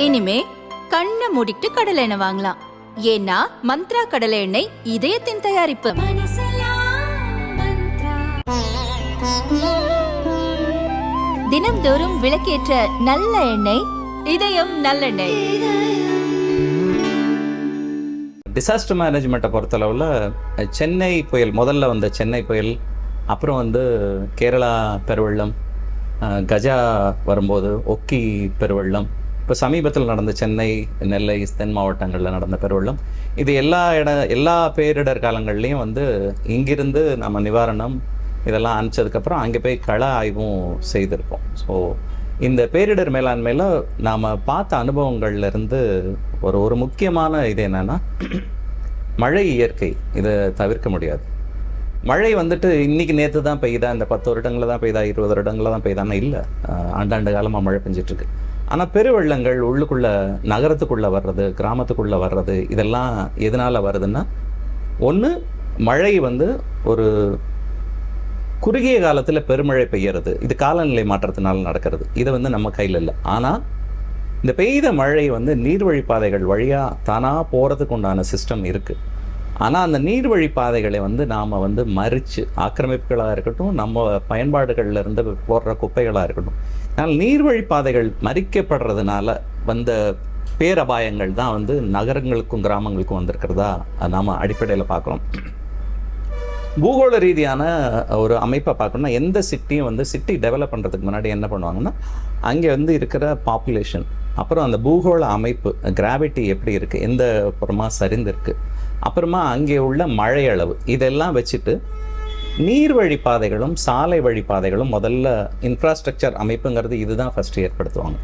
இனிமே கண்ணை மூடிட்டு கடலை எண்ணெய் வாங்கலாம். ஏன்னா மந்த்ரா கடலை எண்ணெய் இதயத்தின் தயாரிப்பு. தினம்தோறும் விளக்கேற்ற நல்ல எண்ணெய் இதயம் நல்லெண்ணெய். டிசாஸ்டர் மேனேஜ்மெண்ட்டை பொறுத்தளவில் சென்னை புயல், முதல்ல வந்த சென்னை புயல், அப்புறம் கேரளா பெருவெள்ளம், கஜா வரும்போது ஒக்கி பெருவெள்ளம், இப்போ சமீபத்தில் நடந்த சென்னை, நெல்லை, தென் மாவட்டங்களில் நடந்த பெருவெள்ளம், இது எல்லா பேரிடர் காலங்கள்லேயும் இங்கிருந்து நம்ம நிவாரணம் இதெல்லாம் அனுப்பிச்சதுக்கப்புறம் அங்கே போய் கள ஆய்வும் செய்திருப்போம். ஸோ இந்த பேரிடர் மேலாண்மையில் நாம் பார்த்த அனுபவங்கள்லேருந்து ஒரு முக்கியமான இது என்னென்னா, மழை இயற்கை, இதை தவிர்க்க முடியாது. மழை இன்றைக்கி நேற்று தான் பெய்யுதா, இந்த 10 வருடங்களில் தான் பெய்யுதா, 20 வருடங்களில் தான் பெய்யுதான்னு இல்லை, ஆண்டாண்டு காலமாக மழை பெஞ்சிட்ருக்கு. ஆனால் பெருவெள்ளங்கள் உள்ளுக்குள்ளே, நகரத்துக்குள்ளே வர்றது, கிராமத்துக்குள்ளே வர்றது, இதெல்லாம் எதனால் வருதுன்னா, ஒன்று மழை ஒரு குறுகிய காலத்தில் பெருமழை பெய்யறது, இது காலநிலை மாற்றத்தினால் நடக்கிறது. இது நம்ம கையில் இல்லை. ஆனால் இந்த பெய்த மழை நீர்வழிப்பாதைகள் வழியாக தானாக போகிறதுக்கு உண்டான சிஸ்டம் இருக்குது. ஆனால் அந்த நீர்வழிப்பாதைகளை நாம் மறித்து, ஆக்கிரமிப்புகளாக இருக்கட்டும், நம்ம பயன்பாடுகளில் இருந்து போடுற குப்பைகளாக இருக்கட்டும், அதனால் நீர்வழிப்பாதைகள் மறிக்கப்படுறதுனால வந்த பேரபாயங்கள் தான் நகரங்களுக்கும் கிராமங்களுக்கும் வந்திருக்கிறதா நாம் அடிப்படையில் பார்க்குறோம். பூகோள ரீதியான ஒரு அமைப்பை பார்க்கணும்னா, எந்த சிட்டியும் சிட்டி டெவலப் பண்ணுறதுக்கு முன்னாடி என்ன பண்ணுவாங்கன்னா, அங்கே இருக்கிற பாப்புலேஷன், அப்புறம் அந்த பூகோள அமைப்பு, கிராவிட்டி எப்படி இருக்குது, எந்த புறமா சரிந்திருக்கு, அப்புறமா அங்கே உள்ள மழை அளவு, இதெல்லாம் வச்சுட்டு நீர் வழிப்பாதைகளும் சாலை வழிப்பாதைகளும் முதல்ல இன்ஃப்ராஸ்ட்ரக்சர் அமைப்புங்கிறது இதுதான் ஃபஸ்ட்டு ஏற்படுத்துவாங்க.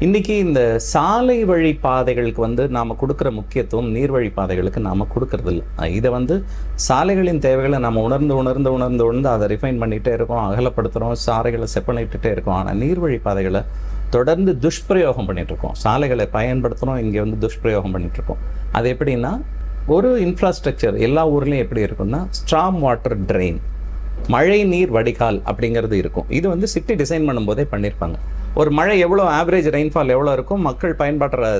இன்றைக்கி இந்த சாலை வழிப்பாதைகளுக்கு நாம் கொடுக்குற முக்கியத்துவம் நீர் வழிப்பாதைகளுக்கு நாம் கொடுக்கறதில்ல. இதை சாலைகளின் தேவைகளை நம்ம உணர்ந்து அதை ரிஃபைன் பண்ணிகிட்டே இருக்கோம், அகலப்படுத்துகிறோம், சாலைகளை செப்பனிட்டுட்டே இருக்கோம். ஆனால் நீர் வழிப்பாதைகளை தொடர்ந்து துஷ்பிரயோகம் பண்ணிகிட்ருக்கோம். சாலைகளை பயன்படுத்துகிறோம், இங்கே துஷ்பிரயோகம் பண்ணிகிட்ருக்கோம். அது எப்படின்னா, ஒரு இன்ஃப்ராஸ்ட்ரக்சர் எல்லா ஊர்லேயும் எப்படி இருக்குன்னா, ஸ்ட்ராங் வாட்டர் ட்ரெயின், மழை நீர் வடிகால் அப்படிங்கிறது இருக்கும். இது சிட்டி டிசைன் பண்ணும்போதே பண்ணியிருப்பாங்க. ஒரு மழை எவ்வளோ, ஆவரேஜ் ரெயின்ஃபால் எவ்வளோ இருக்கும், மக்கள் பயன்படுற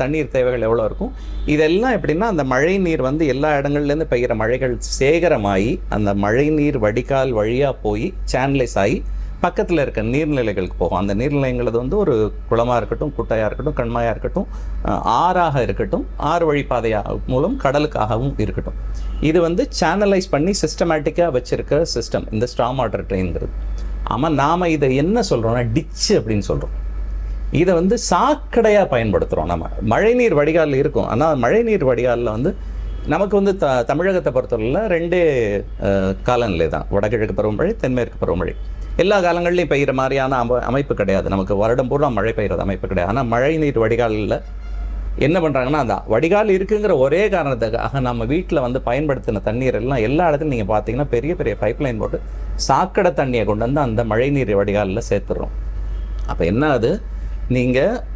தண்ணீர் தேவைகள் எவ்வளோ இருக்கும், இதெல்லாம் எப்படின்னா, அந்த மழை நீர் எல்லா இடங்கள்லேருந்து பெய்கிற மழைகள் சேகரமாகி அந்த மழை நீர் வடிகால் வழியாக போய் சேனலைஸ் ஆகி பக்கத்தில் இருக்க நீர்நிலைகளுக்கு போகும். அந்த நீர்நிலைங்கிறது ஒரு குளமாக இருக்கட்டும், குட்டையாக இருக்கட்டும், கண்மாயாக இருக்கட்டும், ஆறாக இருக்கட்டும், ஆறு வழிப்பாதையாக மூலம் கடலுக்காகவும் இருக்கட்டும். இது சேனலைஸ் பண்ணி சிஸ்டமேட்டிக்காக வச்சுருக்க சிஸ்டம் இந்த ஸ்ட்ராங் வாட்டர் ட்ரெயின்ங்கிறது. ஆமாம், நாம் இதை என்ன சொல்கிறோம்னா டிச்சு அப்படின்னு சொல்கிறோம். இதை சாக்கடையாக பயன்படுத்துகிறோம். நம்ம மழைநீர் வடிகால் இருக்கும். ஆனால் மழைநீர் வடிகாலில் நமக்கு தமிழகத்தை பொறுத்தவரையில் 2 காலநிலை தான், வடகிழக்கு பருவமழை, தென்மேற்கு பருவமழை. எல்லா காலங்கள்லையும் பெய்கிற மாதிரியான அமைப்பு கிடையாது. நமக்கு வருடம் பூரா மழை பெய்கிறது அமைப்பு கிடையாது. ஆனால் மழை நீர் வடிகாலில் என்ன பண்ணுறாங்கன்னா, அந்த வடிகால் இருக்குங்கிற ஒரே காரணத்துக்காக நம்ம வீட்டில் பயன்படுத்தின தண்ணீர் எல்லாம் எல்லா இடத்துலையும் நீங்கள் பார்த்தீங்கன்னா பெரிய பெரிய பைப்லைன் போட்டு சாக்கடை தண்ணியை கொண்டு அந்த மழை நீர் வடிகாலில் சேர்த்துடுறோம். அப்போ என்ன ஆகுது, நீங்கள்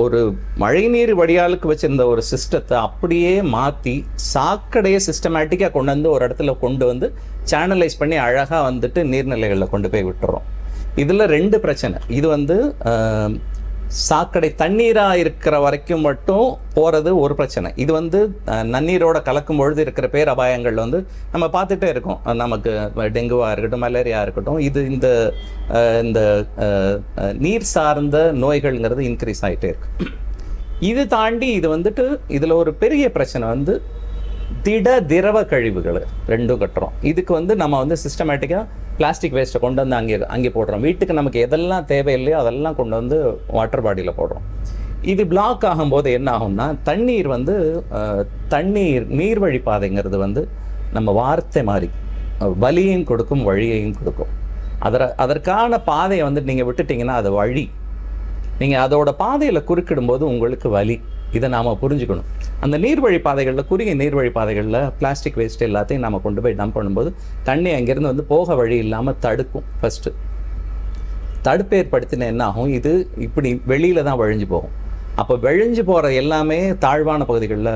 ஒரு மழைநீர் வடிகாலுக்கு வச்சுருந்த ஒரு சிஸ்டத்தை அப்படியே மாற்றி சிஸ்டமேட்டிக்காக ஒரு இடத்துல கொண்டு சேனலைஸ் பண்ணி அழகாக நீர்நிலைகளில் கொண்டு போய் விட்டுறோம். இதில் 2 பிரச்சனை. இது சாக்கடை தண்ணீராக இருக்கிற வரைக்கும் மட்டும் போகிறது ஒரு பிரச்சனை. இது நன்னீரோட கலக்கும் பொழுது இருக்கிற பேரபாயங்கள் நம்ம பார்த்துட்டே இருக்கோம். நமக்கு டெங்குவாக இருக்கட்டும், மலேரியா இருக்கட்டும், இது இந்த நீர் சார்ந்த நோய்கள்ங்கிறது இன்க்ரீஸ் ஆகிட்டே இருக்கு. இது தாண்டி இது இதில் ஒரு பெரிய பிரச்சனை திரவ கழிவுகள் 2 கட்டுறோம். இதுக்கு நம்ம சிஸ்டமேட்டிக்காக பிளாஸ்டிக் வேஸ்ட்டை கொண்டு அங்கே போடுறோம். வீட்டுக்கு நமக்கு எதெல்லாம் தேவையில்லையோ அதெல்லாம் கொண்டு வாட்டர் பாடியில் போடுறோம். இது பிளாக் ஆகும்போது என்ன ஆகும்னா, தண்ணீர் நீர் வழிப்பாதைங்கிறது நம்ம வார்த்தை மாதிரி வலியையும் கொடுக்கும், வழியையும் கொடுக்கும். அதற்கான பாதையை நீங்கள் விட்டுட்டிங்கன்னா அது வழி. நீங்கள் அதோட பாதையில் குறுக்கிடும்போது உங்களுக்கு வலி. இதை நாம் புரிஞ்சுக்கணும். அந்த நீர்வழி பாதைகளில், குறுகிய நீர்வழி பாதைகளில் பிளாஸ்டிக் வேஸ்ட் எல்லாத்தையும் நம்ம கொண்டு போய் டம்ப் பண்ணும்போது தண்ணி அங்கேருந்து போக வழி இல்லாமல் தடுக்கும். ஃபஸ்ட்டு தடுப்பு ஏற்படுத்தின என்ன ஆகும், இது இப்படி வெளியில் தான் வழிஞ்சு போகும். அப்போ வழிஞ்சு போகிற எல்லாமே தாழ்வான பகுதிகளில்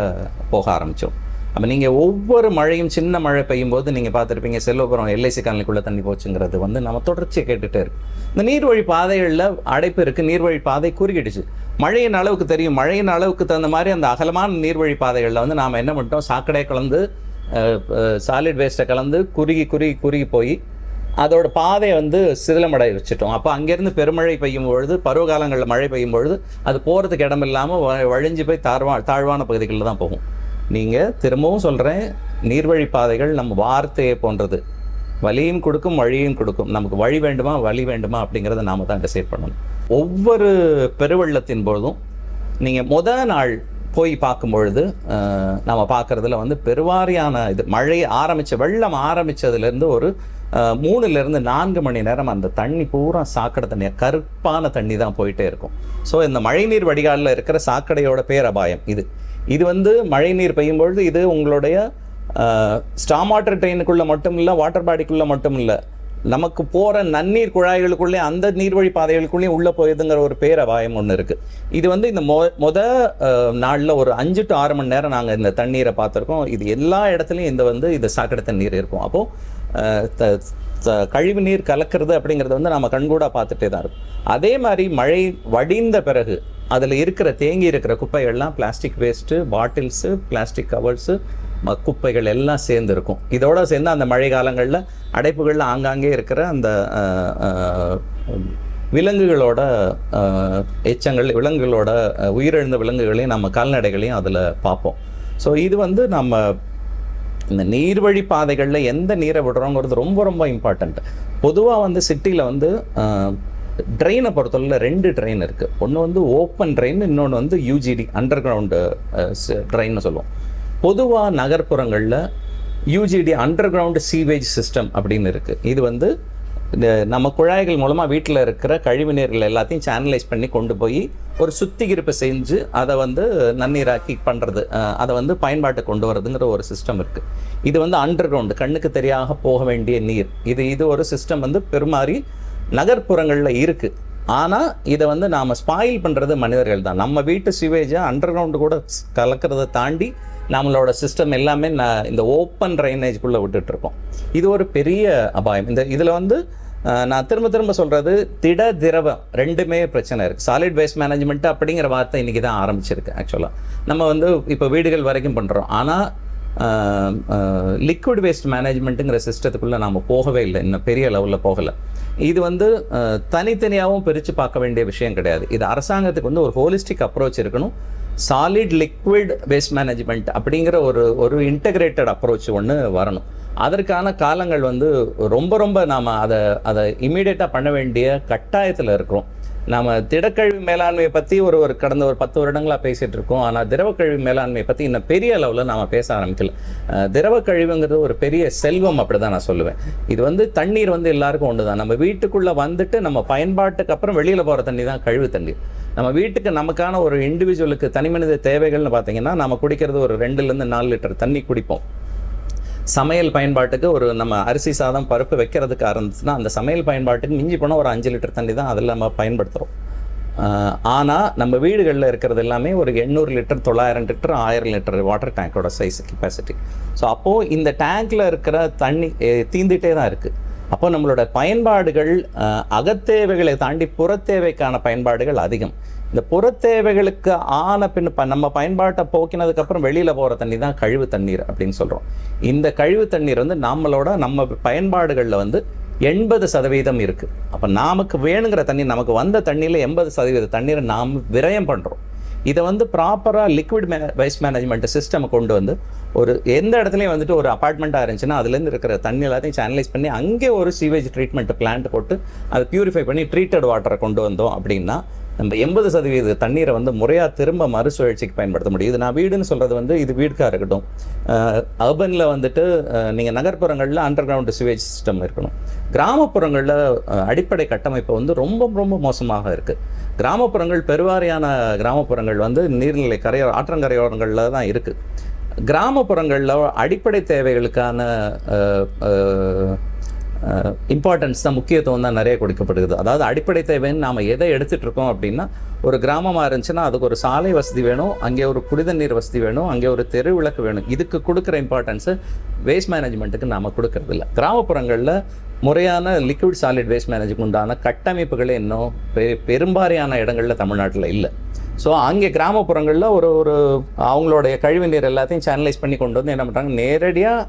போக ஆரம்பித்தோம். அப்போ நீங்கள் ஒவ்வொரு மழையும் சின்ன மழை பெய்யும் போது நீங்கள் பார்த்துருப்பீங்க செல்வபுரம் எல்ஐசி காலனிக்குள்ளே தண்ணி போச்சுங்கிறது வந்து நம்ம தொடர்ச்சியை கேட்டுகிட்டே இருக்கு. இந்த நீர்வழி பாதைகளில் அடைப்பு இருக்குது, நீர்வழி பாதை குறுகிடுச்சு. மழையின் அளவுக்கு தெரியும், மழையின் அளவுக்கு தகுந்த மாதிரி அந்த அகலமான நீர்வழி பாதைகளில் வந்து நாம் என்ன பண்ணிட்டோம், சாக்கடையை கலந்து சாலிட் வேஸ்ட்டை கலந்து குறுகி போய் அதோட பாதையை வந்து சிதிலமடை வச்சுட்டோம். அப்போ அங்கேருந்து பெருமழை பெய்யும் பொழுது, பருவகாலங்களில் மழை பெய்யும் பொழுது அது போகிறதுக்கு இடம் இல்லாமல் வழிஞ்சு போய் தாழ்வான பகுதிகளில் தான் போகும். நீங்கள் திரும்பவும் சொல்கிறேன், நீர்வழி பாதைகள் நம்ம வார்த்தையை போன்றது, வழியும் கொடுக்கும் வழியும் கொடுக்கும். நமக்கு வழி வேண்டுமா வழி வேண்டுமா அப்படிங்கிறத நாம் தான் டிசைட் பண்ணணும். ஒவ்வொரு பெருவெள்ளத்தின் பொழுதும் நீங்கள் நாள் போய் பார்க்கும் பொழுது நம்ம பார்க்குறதுல வந்து பெருவாரியான இது மழை வெள்ளம் ஆரம்பித்ததுலேருந்து ஒரு 3 to 4 மணி நேரம் அந்த தண்ணி பூரா சாக்கடை தண்ணி, கருப்பான தண்ணி தான் போயிட்டே இருக்கும். ஸோ இந்த மழைநீர் வடிகாலில் இருக்கிற சாக்கடையோட பேரபாயம் இது வந்து மழை நீர் பெய்யும் பொழுது இது உங்களுடைய ஸ்டாம் வாட்டர் ட்ரெயினுக்குள்ளே மட்டும் இல்லை, வாட்டர் பாடிக்குள்ளே மட்டும் இல்லை, நமக்கு போகிற நன்னீர் குழாய்களுக்குள்ளே அந்த நீர்வழி பாதைகளுக்குள்ளேயும் உள்ளே போயுதுங்கிற ஒரு பேரபாயம் ஒன்று இருக்குது. இது வந்து இந்த நாளில் ஒரு 5 to 6 மணி நேரம் நாங்கள் இந்த தண்ணீரை பார்த்துருக்கோம். இது எல்லா இடத்துலையும் இது சாக்கடை தண்ணீர் இருக்கும். அப்போது கழிவு நீர் கலக்கிறது அப்படிங்கிறது வந்து நம்ம கண்கூடாக பார்த்துட்டே தான் இருக்கும். அதே மாதிரி மழை வடிந்த பிறகு அதில் தேங்கி இருக்கிற குப்பைகள்லாம் plastic waste, bottles, plastic covers, குப்பைகள் எல்லாம் சேர்ந்து இருக்கும். இதோட சேர்ந்து அந்த மழை காலங்களில் அடைப்புகளில் ஆங்காங்கே இருக்கிற அந்த விலங்குகளோட எச்சங்கள், விலங்குகளோட உயிரிழந்த விலங்குகளையும் நம்ம கால்நடைகளையும் அதில் பார்ப்போம். ஸோ இது வந்து நம்ம இந்த நீர்வழி பாதைகளில் எந்த நீரை விடுறோங்கிறது ரொம்ப ரொம்ப இம்பார்ட்டண்ட். பொதுவாக வந்து சிட்டியில் வந்து ட்ரெயினை பொறுத்தவரையில் 2 ட்ரெயின் இருக்குது. ஒன்று வந்து ஓப்பன் ட்ரெயின், இன்னொன்று வந்து யூஜிடி அண்டர் கிரவுண்டு ட்ரெயின்னு சொல்லுவோம். பொதுவாக நகர்ப்புறங்களில் UGD under ground sewage system அப்படின்னு இருக்குது. இது வந்து நம்ம குழாய்கள் மூலமாக வீட்டில் இருக்கிற கழிவு நீர்கள் எல்லாத்தையும் சேனலைஸ் பண்ணி கொண்டு போய் ஒரு சுத்திகரிப்பு செஞ்சு அதை வந்து நன்னீராக்கி பண்ணுறது, அதை வந்து பயன்பாட்டை கொண்டு வரதுங்கிற ஒரு சிஸ்டம் இருக்குது. இது வந்து அண்டர் கிரவுண்டு, கண்ணுக்கு தெரியாத போக வேண்டிய நீர். இது ஒரு சிஸ்டம் வந்து பெருமாறி நகர்ப்புறங்களில் இருக்குது. ஆனால் இதை வந்து நாம் ஸ்பாயில் பண்ணுறது மனிதர்கள் தான். நம்ம வீட்டு சிவேஜை அண்டர் கிரவுண்டு கூட கலக்கிறத தாண்டி நம்மளோட சிஸ்டம் எல்லாமே இந்த ஓப்பன் ட்ரைனேஜ்குள்ளே விட்டுட்ருக்கோம். இது ஒரு பெரிய அபாயம். இதில் வந்து நான் திரும்ப சொல்கிறது, திட திரவம் ரெண்டுமே பிரச்சனை இருக்குது. சாலிட் வேஸ்ட் மேனேஜ்மெண்ட் அப்படிங்கிற வார்த்தை இன்றைக்கி தான் ஆரம்பிச்சிருக்கு. ஆக்சுவலாக நம்ம வந்து இப்போ வீடுகள் வரைக்கும் பண்ணுறோம், ஆனால் லிக்விட் வேஸ்ட் மேனேஜ்மெண்ட்டுங்கிற சிஸ்டத்துக்குள்ளே நாம் போகவே இல்லை, இன்னும் பெரிய லெவலில் போகலை. இது வந்து தனித்தனியாகவும் பிரித்து பார்க்க வேண்டிய விஷயம் கிடையாது. இது அரசாங்கத்துக்கு வந்து ஒரு ஹோலிஸ்டிக் அப்ரோச் இருக்கணும். சாலிட் லிக்விட் வேஸ்ட் மேனேஜ்மெண்ட் அப்படிங்கிற ஒரு இன்டகிரேட்டட் அப்ரோச் ஒன்று வரணும். அதற்கான காலங்கள் வந்து ரொம்ப நாம் அதை இமீடியட்டாக பண்ண வேண்டிய கட்டாயத்தில் இருக்கிறோம். நாம் திடக்கழிவு மேலாண்மையை பற்றி கடந்த 10 வருடங்களாக பேசிகிட்டு இருக்கோம். ஆனால் திரவக்கழிவு மேலாண்மையை பற்றி இன்னும் பெரிய அளவில் நாம் பேச ஆரம்பிக்கல. திரவக்கழிவுங்கிறது ஒரு பெரிய செல்வம், அப்படி தான் நான் சொல்லுவேன். இது வந்து தண்ணீர் வந்து எல்லாருக்கும் ஒன்று தான். நம்ம வீட்டுக்குள்ளே வந்துட்டு நம்ம பயன்பாட்டுக்கு அப்புறம் வெளியில் போகிற தண்ணி தான் கழிவு தண்ணீர். நம்ம வீட்டுக்கு நமக்கான ஒரு இண்டிவிஜுவலுக்கு தனிமனித தேவைகள்னு பார்த்தீங்கன்னா, நம்ம குடிக்கிறது ஒரு 2 to 4 லிட்டர் தண்ணி குடிப்போம். சமையல் பயன்பாட்டுக்கு நம்ம அரிசி சாதம் பருப்பு வைக்கிறதுக்கு ஆரம்பிச்சுன்னா அந்த சமையல் பயன்பாட்டுக்கு மிஞ்சி போனால் ஒரு 5 லிட்டர் தண்ணி தான் அதில் நம்ம பயன்படுத்துகிறோம். ஆனால் நம்ம வீடுகளில் இருக்கிறது எல்லாமே ஒரு 800 லிட்டர், 900 லிட்டர், 1000 லிட்டர் வாட்டர் டேங்கோட சைஸ் கெப்பாசிட்டி. ஸோ அப்போது இந்த டேங்கில் இருக்கிற தண்ணி தீந்துகிட்டே தான் இருக்குது. அப்போ நம்மளோட பயன்பாடுகள் அகத்தேவைகளை தாண்டி புறத்தேவைக்கான பயன்பாடுகள் அதிகம். இந்த புறத்தேவைகளுக்கு நம்ம பயன்பாட்டை போக்கினதுக்கப்புறம் வெளியில் போகிற தண்ணி தான் கழிவு தண்ணீர் அப்படின்னு சொல்கிறோம். இந்த கழிவு தண்ணீர் வந்து நம்ம பயன்பாடுகளில் வந்து 80% இருக்குது. அப்போ நமக்கு வேணுங்கிற தண்ணி, நமக்கு வந்த தண்ணியில் 80% தண்ணீரை நாம் விரயம் பண்ணுறோம். இதை வந்து ப்ராப்பராக லிக்விட் வேஸ்ட் மேனேஜ்மெண்ட் சிஸ்டம் கொண்டு வந்து எந்த இடத்துலையும் வந்துட்டு ஒரு அப்பார்ட்மெண்ட்டாக இருந்துச்சுன்னா அதுலேருந்து இருக்கிற தண்ணி எல்லாத்தையும் சேனலைஸ் பண்ணி அங்கே ஒரு சீவேஜ் ட்ரீட்மெண்ட் பிளான்ட் போட்டு அதை பியூரிஃபை பண்ணி ட்ரீட்டட் வாட்டரை கொண்டு வந்தோம் அப்படின்னா நம்ம 80% தண்ணீரை வந்து முறையாக திரும்ப மறுசுழற்சிக்கு பயன்படுத்த முடியும். இது நான் வீடுன்னு சொல்கிறது வந்து இது வீடுக்காக இருக்கட்டும். அர்பனில் வந்துட்டு நீங்கள் நகர்ப்புறங்களில் அண்டர் கிரவுண்டு சிவேஜ் சிஸ்டம் இருக்கணும். கிராமப்புறங்களில் அடிப்படை கட்டமைப்பு வந்து ரொம்ப ரொம்ப மோசமாக இருக்குது. கிராமப்புறங்கள், பெருவாரியான கிராமப்புறங்கள் வந்து நீர்நிலை ஆற்றங்கரையோரங்களில் தான் இருக்குது. கிராமப்புறங்களில் அடிப்படை தேவைகளுக்கான இம்பார்ட்டன்ஸ் தான், முக்கியத்துவம் தான் நிறைய கொடுக்கப்படுகிறது. அதாவது அடிப்படை தேவைன்னு நாம் எதை எடுத்துகிட்டு இருக்கோம் அப்படின்னா, ஒரு கிராமமாக இருந்துச்சுன்னா அதுக்கு ஒரு சாலை வசதி வேணும், அங்கே ஒரு குடித நீர் வசதி வேணும், அங்கே ஒரு தெரு விளக்கு வேணும். இதுக்கு கொடுக்குற இம்பார்ட்டன்ஸு வேஸ்ட் மேனேஜ்மெண்ட்டுக்கு நாம் கொடுக்கறதில்ல. கிராமப்புறங்களில் முறையான லிக்விட் சாலிட் வேஸ்ட் மேனேஜ்மெண்ட் உண்டான கட்டமைப்புகளே இன்னும் பெரும்பாலான இடங்களில் தமிழ்நாட்டில் இல்லை. ஸோ அங்கே கிராமப்புறங்களில் ஒரு அவங்களுடைய கழிவு நீர் எல்லாத்தையும் சேனலைஸ் பண்ணி கொண்டு வந்து என்ன பண்ணுறாங்க, நேரடியாக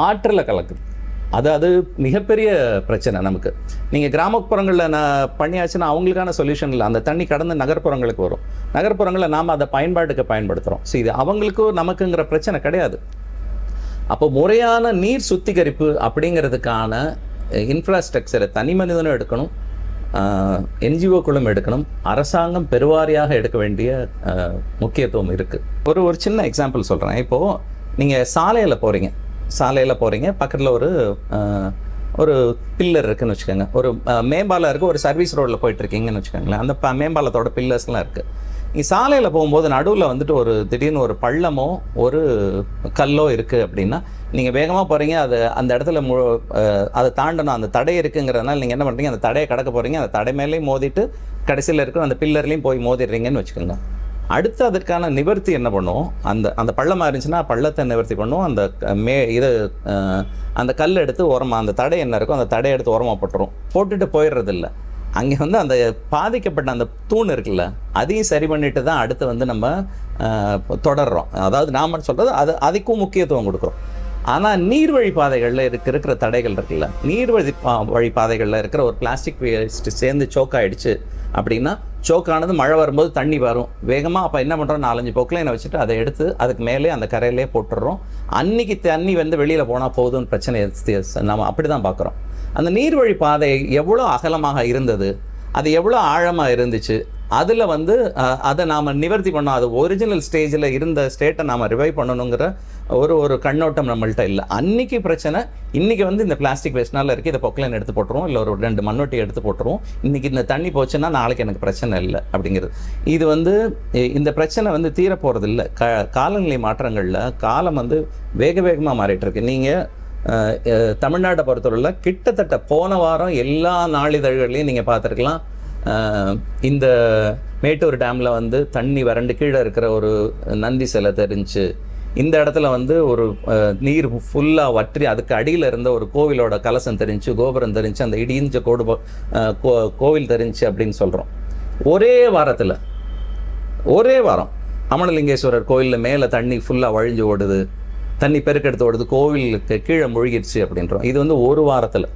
ஆற்றில் கலக்குது. அது மிகப்பெரிய பிரச்சனை நமக்கு. நீங்கள் கிராமப்புறங்களில் பண்ணியாச்சுன்னா அவங்களுக்கான சொல்யூஷன் இல்லை. அந்த தண்ணி கடந்து நகர்ப்புறங்களுக்கு வரும். நகர்ப்புறங்களில் நாம் அதை பயன்படுத்துகிறோம். ஸோ இது அவங்களுக்கும் நமக்குங்கிற பிரச்சனை கிடையாது. அப்போ முறையான நீர் சுத்திகரிப்பு அப்படிங்கிறதுக்கான இன்ஃப்ராஸ்ட்ரக்சரை தனி மனிதனும் எடுக்கணும், என்ஜிஓக்களும் எடுக்கணும், அரசாங்கம் பெருவாரியாக எடுக்க வேண்டிய முக்கியத்துவம் இருக்குது. ஒரு சின்ன எக்ஸாம்பிள் சொல்கிறேன். இப்போது நீங்கள் சாலையில் போகிறீங்க, பக்கத்தில் ஒரு பில்லர் இருக்குதுன்னு வச்சுக்கோங்க, ஒரு மேம்பாலம் இருக்குது, ஒரு சர்வீஸ் ரோடில் போயிட்டுருக்கீங்கன்னு வச்சுக்கோங்களேன். அந்த மேம்பாலத்தோட பில்லர்ஸ்லாம் இருக்குது. நீங்கள் சாலையில் போகும்போது நடுவில் வந்துட்டு ஒரு திடீர்னு ஒரு பள்ளமோ ஒரு கல்லோ இருக்குது அப்படின்னா, நீங்கள் வேகமாக போகிறீங்க, அந்த இடத்துல அதை தாண்டணும், அந்த தடை இருக்குங்கிறதுனால நீங்கள் என்ன பண்ணுறீங்க, அந்த தடையை கடக்க போகிறீங்க, அந்த தடை மேலேயும் மோதிட்டு கடைசியில் இருக்கிற அந்த பில்லர்லேயும் போய் மோதிடுறீங்கன்னு வச்சுக்கோங்க. அடுத்து அதற்கான நிவர்த்தி என்ன பண்ணுவோம், அந்த பள்ளமாக இருந்துச்சுன்னா பள்ளத்தை நிவர்த்தி பண்ணுவோம், அந்த கல் எடுத்து ஓரமாக, அந்த தடை என்ன இருக்கோ அந்த தடையை எடுத்து ஓரமாக போட்டுட்டு போயிடுறதில்ல. அங்கே அந்த பாதிக்கப்பட்ட அந்த தூண் இருக்குல்ல, அதையும் சரி பண்ணிட்டு தான் அடுத்து நம்ம தொடர்றோம். அதாவது நாம் சொல்கிறது அதுக்கும் முக்கியத்துவம் கொடுக்குறோம். ஆனால் நீர்வழி பாதைகளில் இருக்கிற தடைகள் இருக்குல்ல, வழி பாதைகளில் இருக்கிற ஒரு பிளாஸ்டிக் வேஸ்ட் சேர்ந்து சோக்காயிடுச்சு அப்படின்னா, சோக்கானது மழை வரும்போது தண்ணி வரும் வேகமாக. அப்போ என்ன பண்ணுறோம், 4-5 பொக்லைனை வச்சுட்டு அதை எடுத்து அதுக்கு மேலே அந்த கரையிலே போட்டுடுறோம். அன்னைக்கு தண்ணி வெளியில் போனால் போதும்னு பிரச்சனை நம்ம அப்படி தான் பார்க்குறோம். அந்த நீர்வழி பாதை எவ்வளோ அகலமாக இருந்தது, அது எவ்வளோ ஆழமாக இருந்துச்சு, அதில் அதை நாம் நிவர்த்தி பண்ணோம். அது ஒரிஜினல் ஸ்டேஜில் இருந்த ஸ்டேட்டை நாம் ரிவைவ் பண்ணணுங்கிற ஒரு கண்ணோட்டம் நம்மள்கிட்ட இல்லை. அன்றைக்கி பிரச்சனை, இன்றைக்கி இந்த பிளாஸ்டிக் வேஸ்ட்னால இருக்குது, இதை பொக்லைன் எடுத்து போட்டுருவோம், இல்லை ஒரு 2 மண்வெட்டி எடுத்து போட்டுருவோம், இன்றைக்கி இந்த தண்ணி போச்சுன்னா நாளைக்கு எனக்கு பிரச்சனை இல்லை அப்படிங்கிறது. இது இந்த பிரச்சனை தீர போகிறது இல்லை. காலநிலை மாற்றங்களில் காலம் வேகமாக மாறிட்டு இருக்கு. நீங்கள் தமிழ்நாட்டை பொறுத்தவரையில் கிட்டத்தட்ட போன வாரம் எல்லா நாளிதழ்களையும் நீங்கள் பார்த்துருக்கலாம், இந்த மேட்டூர் டேமில் தண்ணி வறண்டு கீழே இருக்கிற ஒரு நந்தி சிலை தெரிஞ்சு, இந்த இடத்துல ஒரு நீர் ஃபுல்லாக வற்றி அதுக்கு அடியில் இருந்த ஒரு கோவிலோட கலசம் தெரிஞ்சு, கோபுரம் தெரிஞ்சு, அந்த இடிஞ்ச கோவில் தெரிஞ்சு அப்படின்னு சொல்கிறோம். ஒரே வாரம் அமனலிங்கேஸ்வரர் கோவிலில் மேலே தண்ணி ஃபுல்லாக வழிஞ்சு ஓடுது, தண்ணி பெருக்கெடுத்து ஓடுது, கோவிலுக்கு கீழே முழுகிடுச்சு அப்படின்றோம். இது ஒரு வாரத்தில்.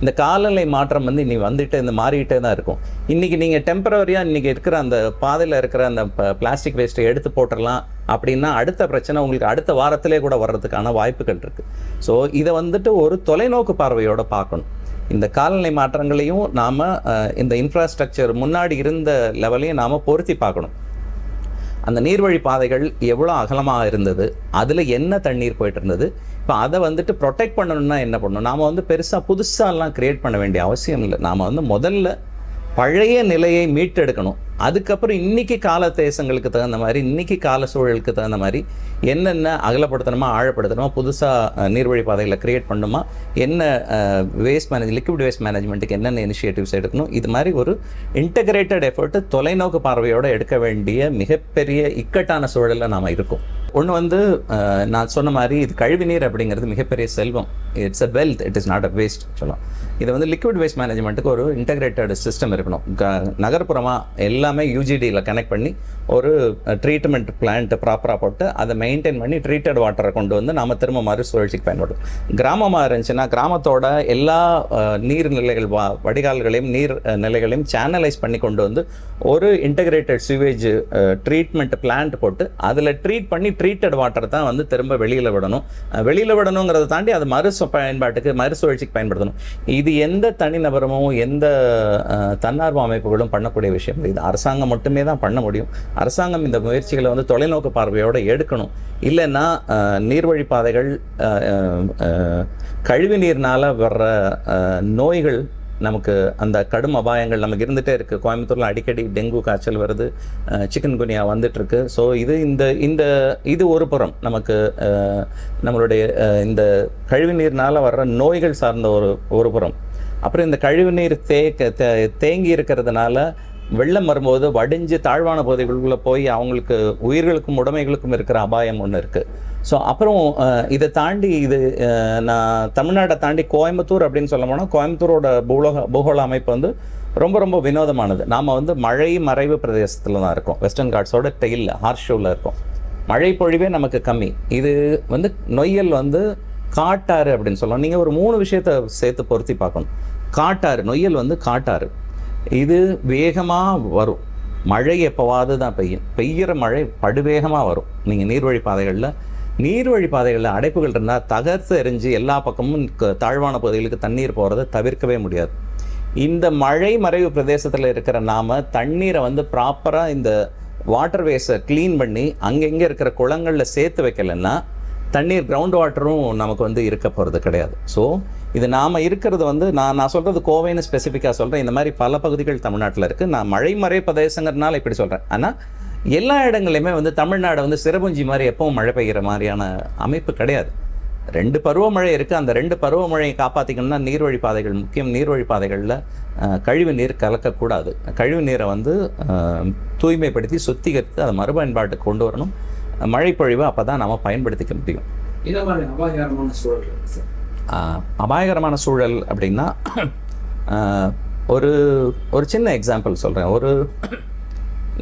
இந்த காலநிலை மாற்றம் இன்னைக்கு மாறிக்கிட்டே தான் இருக்கும். இன்றைக்கி நீங்கள் டெம்பரவரியாக இன்றைக்கி இருக்கிற அந்த பாதையில் இருக்கிற அந்த பிளாஸ்டிக் வேஸ்ட்டை எடுத்து போட்டுடலாம் அப்படின்னா அடுத்த பிரச்சனை உங்களுக்கு அடுத்த வாரத்திலே கூட வர்றதுக்கான வாய்ப்புகள் இருக்குது. ஸோ இதை ஒரு தொலைநோக்கு பார்வையோடு பார்க்கணும். இந்த காலநிலை மாற்றங்களையும் நாம் இந்த இன்ஃப்ராஸ்ட்ரக்சர் முன்னாடி இருந்த லெவலையும் நாம் பொருத்தி பார்க்கணும். அந்த நீர்வழி பாதைகள் எவ்வளோ அகலமாக இருந்தது, அதில் என்ன தண்ணீர் போயிட்டு இருந்தது, இப்போ அதை ப்ரொடெக்ட் பண்ணணும்னா என்ன பண்ணணும், நாம் பெருசாக புதுசாலாம் க்ரியேட் பண்ண வேண்டிய அவசியம் இல்லை. நாம் முதல்ல பழைய நிலையை மீட்டெடுக்கணும். அதுக்கப்புறம் இன்றைக்கி கால தேசங்களுக்கு தகுந்த மாதிரி, இன்றைக்கி கால சூழலுக்கு தகுந்த மாதிரி என்னென்ன அகலப்படுத்தணுமா ஆழப்படுத்தணுமா, புதுசாக நீர்வழி பாதைகளை க்ரியேட் பண்ணணுமா, என்ன லிக்விட் வேஸ்ட் மேனேஜ்மெண்ட்டுக்கு என்னென்ன இனிஷியேட்டிவ்ஸ் எடுக்கணும், இது மாதிரி ஒரு இன்டகிரேட்டட் எஃபர்ட்டு தொலைநோக்கு பார்வையோடு எடுக்க வேண்டிய மிகப்பெரிய இக்கட்டான சூழலில் நாம் இருக்கோம். ஒன்று நான் சொன்ன மாதிரி இது கழிவு நீர் அப்படிங்கிறது மிகப்பெரிய செல்வம். It's a wealth, it is not a waste சொல்லலாம். இது லிக்விட் வேஸ்ட் மேனேஜ்மெண்ட்டுக்கு ஒரு இன்டகிரேட்டட் சிஸ்டம் இருக்கணும். நகர்ப்புறமாக எல்லாமே யூஜிடியில் கனெக்ட் பண்ணி ஒரு ட்ரீட்மெண்ட் பிளான்ட் ப்ராப்பராக போட்டு அதை மெயின்டைன் பண்ணி ட்ரீட்டட் வாட்டரை கொண்டு நாம் திரும்ப மறுசுழற்சிக்கு பயன்படும். கிராமமாக இருந்துச்சுன்னா கிராமத்தோட எல்லா நீர்நிலைகள் வடிகால்களையும் நீர் நிலைகளையும் சேனலைஸ் பண்ணி கொண்டு ஒரு இன்டகிரேட்டட் சிவேஜ் ட்ரீட்மெண்ட் பிளான்ட் போட்டு அதில் ட்ரீட் பண்ணி ட்ரீட்டட் வாட்டரை தான் திரும்ப வெளியில் விடணுங்கிறத தாண்டி அது மறுசுழற்சிக்கு பயன்படுத்தணும். இது எந்த தனிநபரமோ எந்த தன்னார்வ அமைப்புகளும் பண்ணக்கூடிய விஷயம். இது அரசாங்கம் மட்டுமே தான் பண்ண முடியும். அரசாங்கம் இந்த முயற்சிகளை தொலைநோக்கு பார்வையோடு எடுக்கணும். இல்லைன்னா நீர்வழி பாதைகள் கழிவு நீர்னால் வர்ற நோய்கள் நமக்கு அந்த கடும் அபாயங்கள் நமக்கு இருந்துகிட்டே இருக்குது. கோயம்புத்தூரில் அடிக்கடி டெங்கு காய்ச்சல் வருது, சிக்கன் குனியா வந்துட்டுருக்கு. ஸோ இது ஒரு புறம் நமக்கு நம்மளுடைய இந்த கழிவுநீர்னால் வர்ற நோய்கள் சார்ந்த ஒரு புறம். அப்புறம் இந்த கழிவுநீர் தேங்கி இருக்கிறதுனால வெள்ளம் வரும்போது வடிஞ்சு தாழ்வான பகுதிகளுக்குள்ளே போய் அவங்களுக்கு உயிர்களுக்கும் உடைமைகளுக்கும் இருக்கிற அபாயம் ஒன்று இருக்குது. ஸோ அப்புறம் இதை தாண்டி நான் தமிழ்நாட்டை தாண்டி கோயம்புத்தூர் அப்படின்னு சொல்ல போனால் கோயம்புத்தூரோட பூகோள அமைப்பு வந்து ரொம்ப ரொம்ப வினோதமானது. நாம் வந்து மழை மறைவு பிரதேசத்தில் தான் இருக்கோம். வெஸ்டர்ன் காட்ஸோட டெயிலில் ஹார்ஷோவில் இருக்கோம். மழை பொழிவே நமக்கு கம்மி. இது வந்து நொய்யல் வந்து காட்டாறு அப்படின்னு சொல்லலாம். நீங்கள் ஒரு 3 விஷயத்தை சேர்த்து பொருத்தி பார்க்கணும். காட்டாறு, நொய்யல் வந்து காட்டாறு. இது வேகமாக வரும். மழை எப்போவாது தான் பெய்கிற மழை படுவேகமாக வரும். நீங்கள் நீர்வழி பாதைகளில் அடைப்புகள் இருந்தால் தகர்த்து எறிஞ்சு எல்லா பக்கமும் தாழ்வான பகுதிகளுக்கு தண்ணீர் போகிறத தவிர்க்கவே முடியாது. இந்த மழை மறைவு பிரதேசத்தில் இருக்கிற நாம் தண்ணீரை வந்து ப்ராப்பராக இந்த வாட்டர்வேஸை க்ளீன் பண்ணி அங்கங்கே இருக்கிற குளங்களில் சேர்த்து வைக்கலைன்னா தண்ணீர் கிரவுண்ட் வாட்டரும் நமக்கு வந்து இருக்க போகிறது கிடையாது. ஸோ இது நாம் இருக்கிறது வந்து நான் சொல்கிறது கோவைன்னு ஸ்பெசிஃபிக்காக சொல்கிறேன். இந்த மாதிரி பல பகுதிகள் தமிழ்நாட்டில் இருக்குது. நான் மழை பிரதேசங்கிறதுனால இப்படி சொல்கிறேன். ஆனால் எல்லா இடங்களையுமே வந்து தமிழ்நாடு வந்து சிறப்புஞ்சி மாதிரி எப்பவும் மழை பெய்கிற மாதிரியான அமைப்பு கிடையாது. 2 பருவமழை இருக்குது. அந்த 2 பருவமழையை காப்பாற்றிக்கணும்னா நீர்வழி பாதைகள் முக்கியம். நீர்வழி பாதைகளில் கழிவு நீர் கலக்கக்கூடாது. கழிவு நீரை வந்து தூய்மைப்படுத்தி சுத்திகரித்து அதை மறுபயன்பாட்டுக்கு கொண்டு வரணும். மழை பொழிவை அப்போ தான் நம்ம பயன்படுத்திக்க முடியும். இந்த மாதிரி அபாயகரமான சூழல் இருக்குது சார். அபாயகரமான சூழல் அப்படின்னா ஒரு சின்ன எக்ஸாம்பிள் சொல்கிறேன்.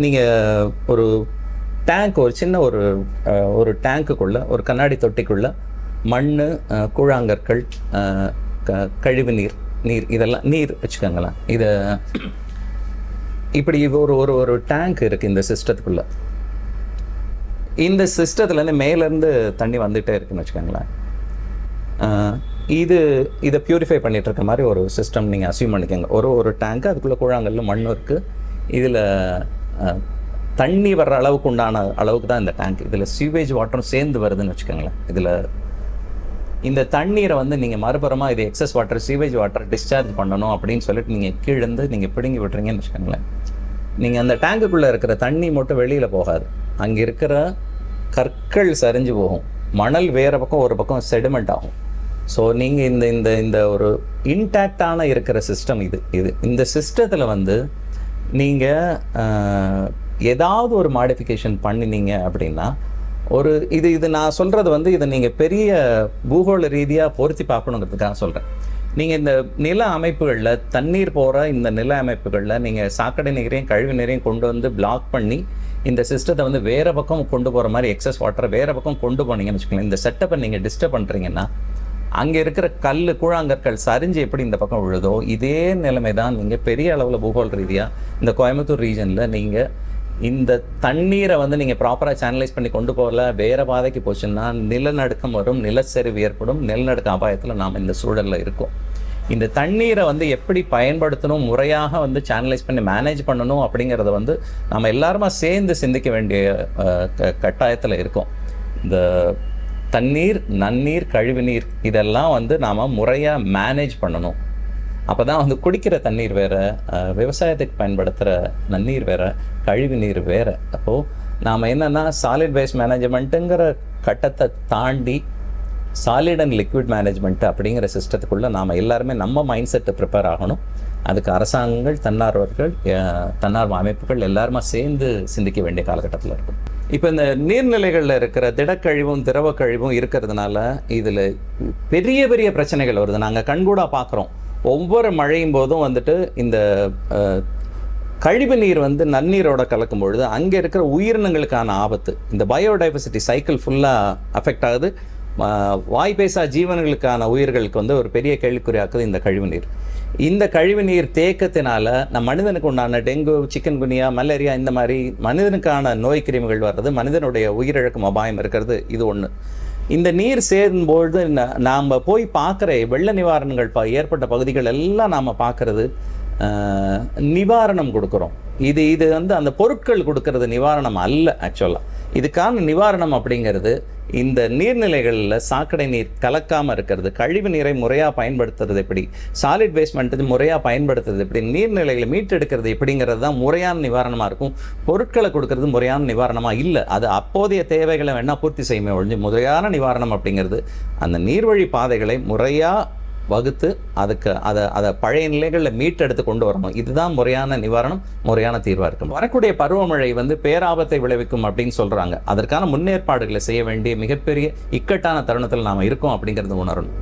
நீங்கள் ஒரு டேங்க், ஒரு சின்ன ஒரு டேங்க்குள்ளே, ஒரு கண்ணாடி தொட்டிக்குள்ளே மண், கூழாங்கற்கள், கழிவு நீர் இதெல்லாம் நீர் வச்சுக்கோங்களேன். இப்படி ஒரு டேங்க் இருக்குது இந்த சிஸ்டத்துக்குள்ளே. இந்த சிஸ்டத்துலேருந்து மேலேருந்து தண்ணி வந்துகிட்டே இருக்குன்னு வச்சுக்கோங்களேன். இதை ப்யூரிஃபை பண்ணிகிட்டு இருக்க மாதிரி ஒரு சிஸ்டம் நீங்கள் அசியூம் பண்ணிக்கோங்க. ஒரு டேங்க், அதுக்குள்ளே கூழாங்கல்ல மண் இருக்குது. இதில் தண்ணி வர்ற அளவுக்கு தான் இந்த டேங்க். இதில் சீவேஜ் வாட்டரும் சேர்ந்து வருதுன்னு வச்சுக்கோங்களேன். இதில் இந்த தண்ணீரை வந்து நீங்கள் மறுபுறமாக இது excess water, sewage water discharge பண்ணணும் அப்படின்னு சொல்லிட்டு நீங்கள் கீழேருந்து நீங்கள் பிடுங்கி விட்டுறீங்கன்னு வச்சுக்கோங்களேன். நீங்கள் அந்த டேங்குக்குள்ளே இருக்கிற தண்ணி மட்டும் வெளியில் போகாது. அங்கே இருக்கிற கற்கள் சரிஞ்சு போகும். மணல் வேறு பக்கம் ஒரு பக்கம் செடிமெண்ட் ஆகும். ஸோ நீங்கள் இந்த ஒரு இன்டாக்டான இருக்கிற சிஸ்டம் இந்த சிஸ்டத்தில் வந்து நீங்கள் ஏதாவது ஒரு மாடிஃபிகேஷன் பண்ணினீங்க அப்படின்னா இது நான் சொல்கிறது வந்து இதை நீங்கள் பெரிய பூகோள ரீதியாக பொருத்தி பார்க்கணுங்கிறதுக்காக சொல்கிறேன். நீங்கள் இந்த நில அமைப்புகளில் தண்ணீர் போகிற இந்த நில அமைப்புகளில் நீங்கள் சாக்கடை நீரையும் கழிவு நீரையும் கொண்டு வந்து பிளாக் பண்ணி இந்த சிஸ்டத்தை வந்து வேறு பக்கம் கொண்டு போகிற மாதிரி எக்ஸஸ் வாட்டரை வேறு பக்கம் கொண்டு போனீங்கன்னு வச்சுக்கோங்களேன். இந்த செட்டப்பை நீங்கள் டிஸ்டர்ப் பண்ணுறீங்கன்னா அங்கே இருக்கிற கூழாங்கற்கள் சரிஞ்சு எப்படி இந்த பக்கம் விழுதோ இதே நிலைமை தான் நீங்கள் பெரிய அளவில் பூகோள் ரீதியாக இந்த கோயம்புத்தூர் ரீஜனில் நீங்கள் இந்த தண்ணீரை வந்து நீங்கள் ப்ராப்பராக சேனலைஸ் பண்ணி கொண்டு போகல, வேறு பாதைக்கு போச்சுன்னா நிலநடுக்கம் வரும், நிலச்சரிவு ஏற்படும். நிலநடுக்க அபாயத்தில் நாம் இந்த சூழலில் இருக்கோம். இந்த தண்ணீரை வந்து எப்படி பயன்படுத்தணும், முறையாக வந்து சேனலைஸ் பண்ணி மேனேஜ் பண்ணணும் அப்படிங்கிறத வந்து நம்ம எல்லாருமா சேர்ந்து சிந்திக்க வேண்டிய கட்டாயத்தில் இருக்கோம். இந்த தண்ணீர், நன்னீர், கழிவு நீர் இதெல்லாம் வந்து நாம் முறையாக மேனேஜ் பண்ணணும். அப்போ தான் வந்து குடிக்கிற தண்ணீர் வேறு, விவசாயத்துக்கு பயன்படுத்துகிற நன்னீர் வேறு, கழிவு நீர் வேறு. அப்போது நாம் என்னென்னா சாலிட் வேஸ்ட் மேனேஜ்மெண்ட்டுங்கிற கட்டத்தை தாண்டி சாலிட் அண்ட் லிக்விட் மேனேஜ்மெண்ட் அப்படிங்கிற சிஸ்டத்துக்குள்ளே நாம் எல்லாருமே நம்ம மைண்ட் செட்டை ப்ரிப்பேர் ஆகணும். அதுக்கு அரசாங்கங்கள், தன்னார்வ அமைப்புகள் எல்லாருமா சேர்ந்து சிந்திக்க வேண்டிய காலகட்டத்தில் இருக்கும். இப்போ இந்த நீர்நிலைகளில் இருக்கிற திடக்கழிவும் திரவ கழிவும் இருக்கிறதுனால இதில் பெரிய பெரிய பிரச்சனைகள் வருது. நாங்கள் கண்கூடாக பார்க்குறோம். ஒவ்வொரு மழையும் போதும் வந்துட்டு இந்த கழிவு நீர் வந்து நன்னீரோட கலக்கும் பொழுது அங்கே இருக்கிற உயிரினங்களுக்கான ஆபத்து, இந்த பயோடைவர்சிட்டி சைக்கிள் ஃபுல்லாக அஃபெக்ட் ஆகுது. வாய் பேசா ஜீவன்களுக்கான உயிர்களுக்கு வந்து ஒரு பெரிய கேள்விக்குறியாக்குது இந்த கழிவு நீர். இந்த கழிவு நீர் தேக்கத்தினால மனிதனுக்கு உண்டான டெங்கு, சிக்கன் குனியா, மலேரியா இந்த மாதிரி மனிதனுக்கான நோய் கிருமிகள் வர்றது, மனிதனுடைய உயிரிழக்கும் அபாயம் இருக்கிறது. இது ஒன்று. இந்த நீர் சேரும்பொழுது நாம் போய் பார்க்குற வெள்ள நிவாரணங்கள் ஏற்பட்ட பகுதிகள் எல்லாம் நாம் பார்க்குறது நிவாரணம் கொடுக்குறோம். இது வந்து அந்த பொருட்கள் கொடுக்கறது நிவாரணம் அல்ல. ஆக்சுவலாக இதுக்கான நிவாரணம் அப்படிங்கிறது இந்த நீர்நிலைகளில் சாக்கடை நீர் கலக்காமல் இருக்கிறது, கழிவு நீரை முறையாக பயன்படுத்துறது எப்படி, சாலிட் வேஸ்ட் முறையாக பயன்படுத்துறது எப்படி, நீர்நிலைகளை மீட்டெடுக்கிறது எப்படிங்கிறது தான் முறையான நிவாரணமாக இருக்கும். பொருட்களை கொடுக்கறது முறையான நிவாரணமாக இல்லை. அது அப்போதைய தேவைகளை வேணால் பூர்த்தி செய்யுமே ஒழிஞ்சு முறையான நிவாரணம் அப்படிங்கிறது அந்த நீர்வழி பாதைகளை முறையாக வகுத்து அதை பழைய நிலைகளில் மீட்டெடுத்து கொண்டு வரணும். இதுதான் முறையான நிவாரணம், முறையான தீர்வாக இருக்கும். வரக்கூடிய பருவமழை பேராபத்தை விளைவிக்கும் அப்படின்னு சொல்கிறாங்க. அதற்கான முன்னேற்பாடுகளை செய்ய வேண்டிய மிகப்பெரிய இக்கட்டான தருணத்தில் நாம் இருக்கோம் அப்படிங்கிறது உணரணும்.